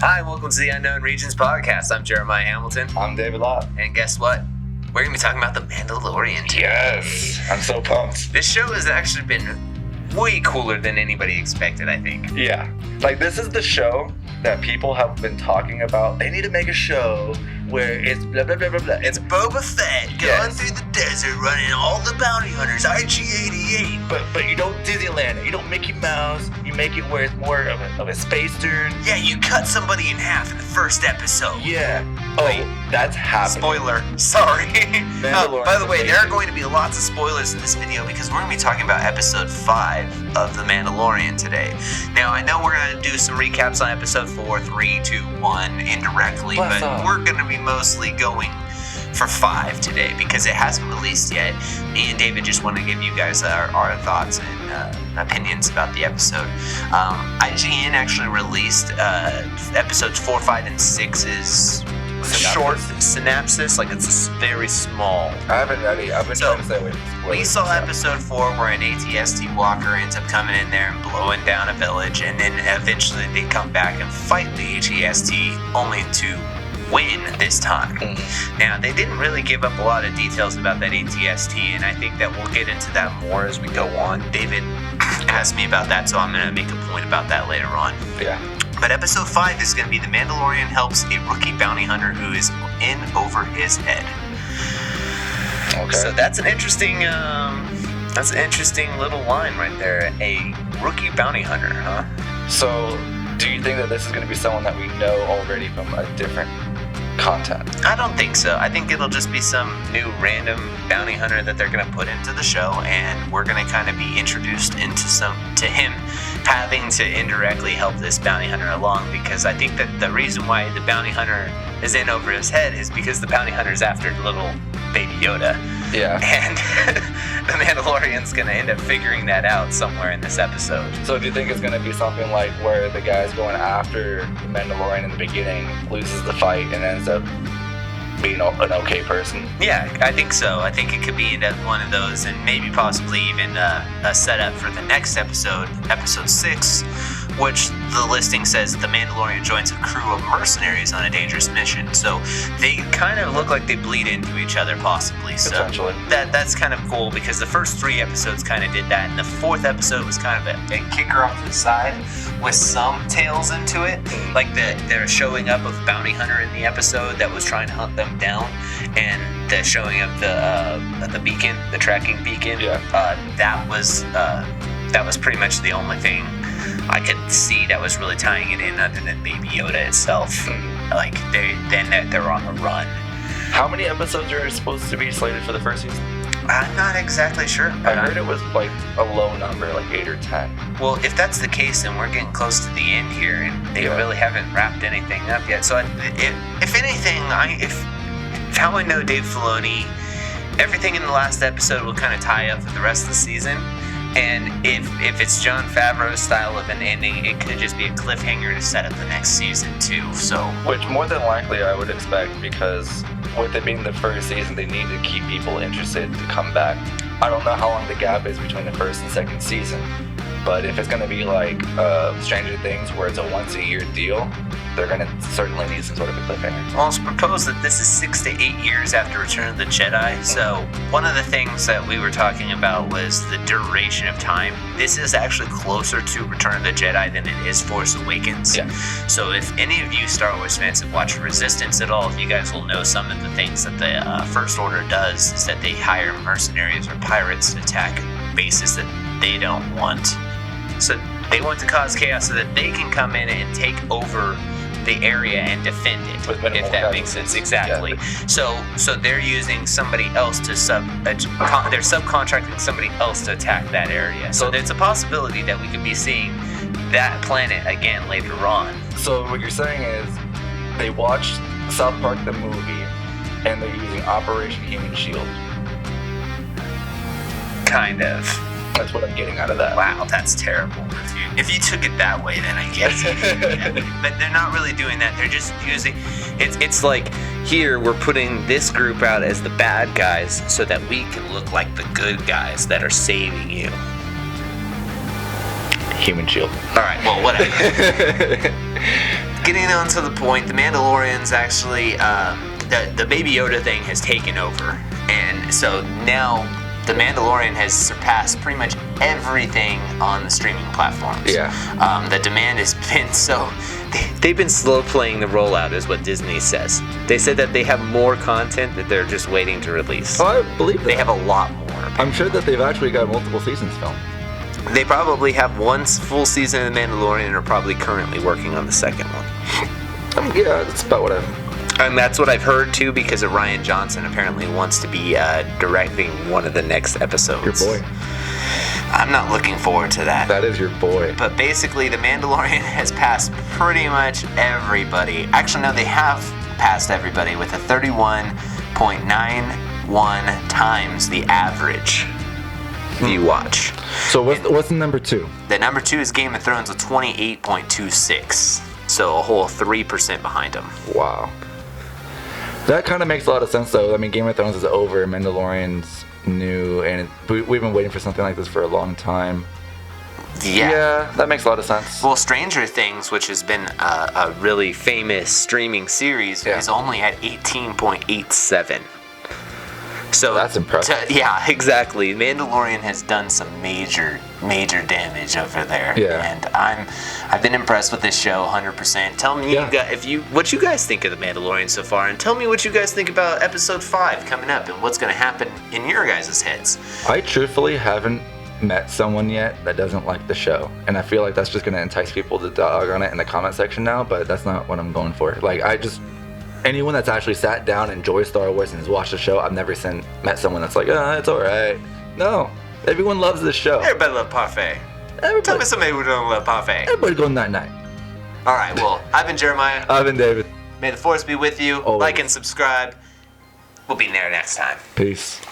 Hi, welcome to the Unknown Regions podcast. I'm Jeremiah Hamilton. I'm David Lott. And guess what? We're going to be talking about the Mandalorian today. Yes, I'm so pumped. This show has actually been way cooler than anybody expected, I think. Yeah, like this is the show that people have been talking about. They need to make a show where it's blah, blah, blah, blah, blah. It's Boba Fett going through the desert running all the bounty hunters, IG-88. But you don't Disneyland it. You don't Mickey Mouse. You make it where it's more of a space turn. Yeah, you cut somebody in half in the first episode. Yeah. Oh, Wait, that's happening. Spoiler. Sorry. By the way, there are amazing. going to be lots of spoilers in this video because we're going to be talking about episode 5 of The Mandalorian today. Now, I know we're going to do some recaps on episode 4, 3, 2, 1 indirectly, but we're going to be mostly going for 5 today because it hasn't released yet. Me and David just want to give you guys our thoughts and opinions about the episode. IGN actually released episodes 4, 5, and 6's short synopsis. Like, it's very small. I haven't read it. I've been trying to stay away from spoilers. We saw episode 4 where an AT-ST walker ends up coming in there and blowing down a village, and then eventually they come back and fight the AT-ST only to win this time. Now, they didn't really give up a lot of details about that AT-ST, and I think that we'll get into that more as we go on. David asked me about that, so I'm going to make a point about that later on. Yeah. But episode 5 is going to be The Mandalorian helps a rookie bounty hunter who is in over his head. Okay. So that's an interesting little line right there. A rookie bounty hunter, huh? So, do you think that this is going to be someone that we know already from a different content? I don't think so. I think it'll just be some new random bounty hunter that they're going to put into the show, and we're going to kind of be introduced to him having to indirectly help this bounty hunter along, because I think that the reason why the bounty hunter is in over his head is because the bounty hunter is after little baby Yoda. Yeah. And the Mandalorian's going to end up figuring that out somewhere in this episode. So do you think it's going to be something like where the guy's going after the Mandalorian in the beginning, loses the fight, and ends up being an okay person? Yeah, I think so. I think it could be one of those, and maybe possibly even a setup for the next episode, episode 6, which the listing says the Mandalorian joins a crew of mercenaries on a dangerous mission. So they kind of look like they bleed into each other, possibly. So Potentially. That's kind of cool because the first 3 episodes kind of did that, and the 4th episode was kind of a kicker off to the side with some tails into it. Like they're showing up of bounty hunter in the episode that was trying to hunt them down, and the showing of the beacon, the tracking beacon. Yeah. That was pretty much the only thing I could see that was really tying it in, other than Baby Yoda itself. Like they're on the run. How many episodes are supposed to be slated for the first season? I'm not exactly sure. I heard it was like a low number, like 8 or 10. Well, if that's the case, then we're getting close to the end here, and they really haven't wrapped anything up yet. So, if anything, if how I know Dave Filoni, everything in the last episode will kind of tie up for the rest of the season. And if it's Jon Favreau's style of an ending, it could just be a cliffhanger to set up the next season too. So, which more than likely I would expect, because with it being the first season, they need to keep people interested to come back. I don't know how long the gap is between the first and second season, but if it's going to be like Stranger Things, where it's a once-a-year deal, they're going to certainly need some sort of a cliffhanger. Well, it's proposed that this is 6 to 8 years after Return of the Jedi. So one of the things that we were talking about was the duration of time. This is actually closer to Return of the Jedi than it is Force Awakens. Yeah. So if any of you Star Wars fans have watched Resistance at all, you guys will know some of the things that the First Order does is that they hire mercenaries or pirates to attack bases that they don't want. So they want to cause chaos so that they can come in and take over the area and defend it, if that makes sense. Exactly. Yeah. So they're using somebody else to they're subcontracting somebody else to attack that area. So there's a possibility that we could be seeing that planet again later on. So what you're saying is they watched South Park the movie and they're using Operation Human Shield. Kind of. That's what I'm getting out of that. Wow, that's terrible. If you took it that way, then I guess. But they're not really doing that. They're just using... It's like, here, we're putting this group out as the bad guys so that we can look like the good guys that are saving you. Human Shield. All right, well, whatever. getting on to the point, the Mandalorian's actually, the Baby Yoda thing has taken over. And so now the Mandalorian has surpassed pretty much everything on the streaming platforms. Yeah. The demand has been so... They've been slow playing the rollout, is what Disney says. They said that they have more content that they're just waiting to release. Oh, I believe that. They have a lot more. I'm sure that they've actually got multiple seasons filmed. They probably have one full season of The Mandalorian and are probably currently working on the second one. Yeah, that's about what I've... And that's what I've heard too, because of Ryan Johnson apparently wants to be directing one of the next episodes. Your boy. I'm not looking forward to that. That is your boy. But basically, The Mandalorian has passed pretty much everybody. Actually, no, they have passed everybody with a 31.91 times the average view watch. So what's the number 2? The number 2 is Game of Thrones with 28.26. So a whole 3% behind them. Wow. That kind of makes a lot of sense, though. I mean, Game of Thrones is over, Mandalorian's new, and we've been waiting for something like this for a long time. Yeah, that makes a lot of sense. Well, Stranger Things, which has been a really famous streaming series, is only at 18.87. So that's impressive. Yeah, exactly. Mandalorian has done some major damage over there. Yeah. And I've been impressed with this show 100%. Tell me what you guys think of The Mandalorian so far, and tell me what you guys think about episode 5 coming up and what's going to happen in your guys' heads. I truthfully haven't met someone yet that doesn't like the show, and I feel like that's just going to entice people to dog on it in the comment section now, but that's not what I'm going for. Like, anyone that's actually sat down and enjoys Star Wars and has watched the show, I've never met someone that's like, it's alright. No, everyone loves this show. Everybody loves Parfait. Tell me somebody who don't love Parfait. Everybody go night-night. Alright, well, I've been Jeremiah. I've been David. May the Force be with you. Always. Like and subscribe. We'll be there next time. Peace.